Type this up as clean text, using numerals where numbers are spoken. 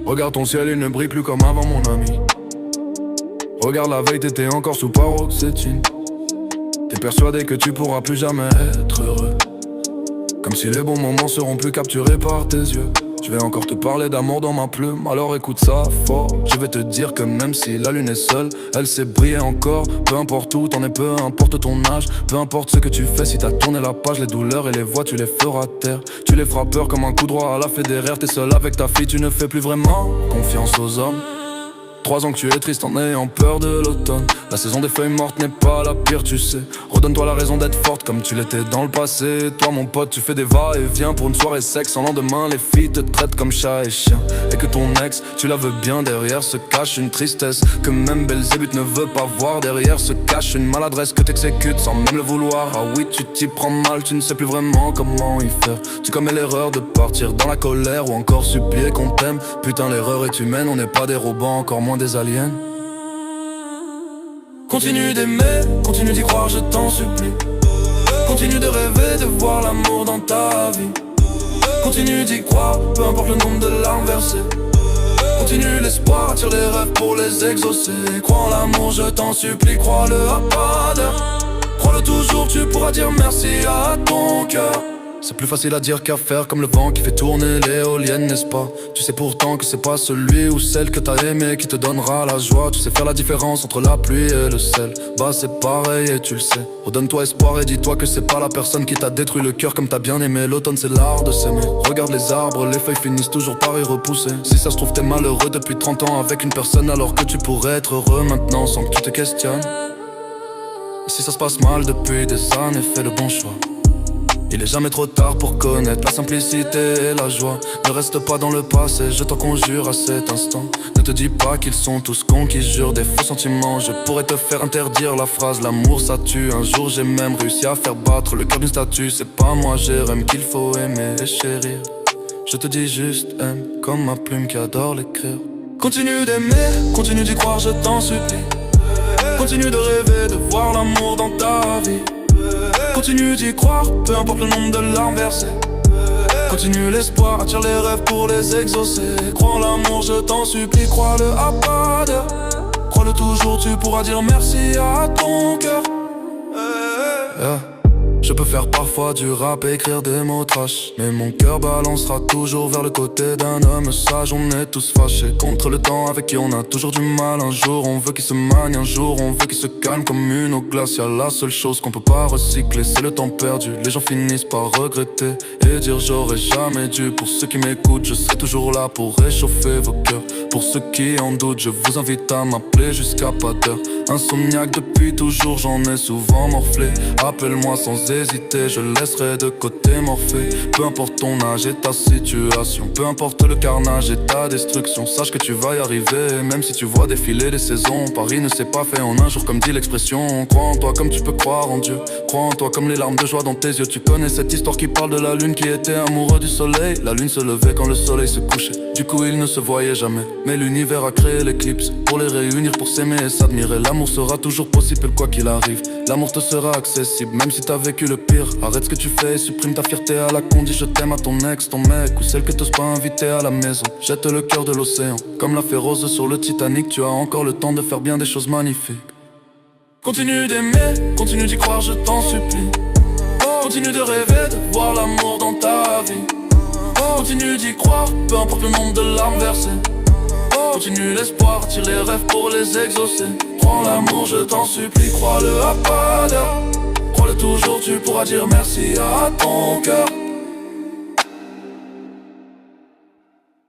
Regarde ton ciel, il ne brille plus comme avant, mon ami. Regarde la veille, t'étais encore sous paroxétine. T'es persuadé que tu pourras plus jamais être heureux, comme si les bons moments seront plus capturés par tes yeux. Je vais encore te parler d'amour dans ma plume, alors écoute ça fort. Je vais te dire que même si la lune est seule, elle sait briller encore. Peu importe où t'en es, peu importe ton âge, peu importe ce que tu fais, si t'as tourné la page, les douleurs et les voix, tu les feras taire. Tu les feras peur comme un coup droit à la Federer. T'es seul avec ta fille, tu ne fais plus vraiment confiance aux hommes. 3 ans que tu es triste en ayant peur de l'automne. La saison des feuilles mortes n'est pas la pire, tu sais. Redonne-toi la raison d'être forte comme tu l'étais dans le passé. Toi mon pote, tu fais des va-et-vient pour une soirée sexe. En lendemain, les filles te traitent comme chat et chien. Et que ton ex, tu la veux bien, derrière se cache une tristesse que même Belzébuth ne veut pas voir. Derrière se cache une maladresse que t'exécutes sans même le vouloir. Ah oui, tu t'y prends mal, tu ne sais plus vraiment comment y faire. Tu commets l'erreur de partir dans la colère ou encore supplier qu'on t'aime. Putain, l'erreur est humaine, on n'est pas des robots, encore moins des aliens. Continue d'aimer, continue d'y croire, je t'en supplie. Continue de rêver, de voir l'amour dans ta vie. Continue d'y croire, peu importe le nombre de larmes versées. Continue l'espoir, attire les rêves pour les exaucer. Crois en l'amour, je t'en supplie, crois-le à pas d'heure. Crois-le toujours, tu pourras dire merci à ton cœur. C'est plus facile à dire qu'à faire, comme le vent qui fait tourner l'éolienne, n'est-ce pas? Tu sais pourtant que c'est pas celui ou celle que t'as aimé qui te donnera la joie. Tu sais faire la différence entre la pluie et le sel. Bah c'est pareil et tu le sais. Redonne-toi espoir et dis-toi que c'est pas la personne qui t'a détruit le cœur comme t'as bien aimé. L'automne c'est l'art de s'aimer. Regarde les arbres, les feuilles finissent toujours par y repousser. Si ça se trouve t'es malheureux depuis 30 ans avec une personne, alors que tu pourrais être heureux maintenant sans que tu te questionnes. Et si ça se passe mal depuis des années, fais le bon choix. Il est jamais trop tard pour connaître la simplicité et la joie. Ne reste pas dans le passé, je t'en conjure à cet instant. Ne te dis pas qu'ils sont tous cons qui jurent des faux sentiments. Je pourrais te faire interdire la phrase l'amour ça tue. Un jour j'ai même réussi à faire battre le cœur d'une statue. C'est pas moi Jérém qu'il faut aimer et chérir. Je te dis juste aime comme ma plume qui adore l'écrire. Continue d'aimer, continue d'y croire, je t'en supplie. Continue de rêver, de voir l'amour dans ta vie. Continue d'y croire, peu importe le nombre de larmes versées. Continue l'espoir, attire les rêves pour les exaucer. Crois en l'amour, je t'en supplie, crois-le à pas d'heure. Crois-le toujours, tu pourras dire merci à ton cœur. Je peux faire parfois du rap et écrire des mots trash, mais mon cœur balancera toujours vers le côté d'un homme sage. On est tous fâchés contre le temps avec qui on a toujours du mal. Un jour on veut qu'il se manie, un jour on veut qu'il se calme comme une eau glaciale. La seule chose qu'on peut pas recycler c'est le temps perdu. Les gens finissent par regretter et dire j'aurais jamais dû. Pour ceux qui m'écoutent, je serai toujours là pour réchauffer vos cœurs. Pour ceux qui en doutent, je vous invite à m'appeler jusqu'à pas d'heure. Insomniaque depuis toujours, j'en ai souvent morflé. Appelle-moi sans hésiter, je laisserai de côté Morphée. Peu importe ton âge et ta situation, peu importe le carnage et ta destruction, sache que tu vas y arriver. Même si tu vois défiler les saisons, Paris ne s'est pas fait en un jour comme dit l'expression. Crois en toi comme tu peux croire en Dieu. Crois en toi comme les larmes de joie dans tes yeux. Tu connais cette histoire qui parle de la lune qui était amoureux du soleil. La lune se levait quand le soleil se couchait. Du coup ils ne se voyaient jamais, mais l'univers a créé l'éclipse pour les réunir, pour s'aimer et s'admirer. L'amour sera toujours possible quoi qu'il arrive. L'amour te sera accessible même si t'as vécu le pire. Arrête ce que tu fais et supprime ta fierté à la con. Dis je t'aime à ton ex, ton mec ou celle que t'oses pas inviter à la maison. Jette le cœur de l'océan comme l'a fait Rose sur le Titanic. Tu as encore le temps de faire bien des choses magnifiques. Continue d'aimer, continue d'y croire, je t'en supplie. Continue de rêver, de voir l'amour dans ta vie. Continue d'y croire, peu importe le nombre de larmes versées. Continue l'espoir, attire les rêves pour les exaucer. Crois en l'amour, je t'en supplie, crois-le à pas d'heure. Crois-le toujours, tu pourras dire merci à ton cœur.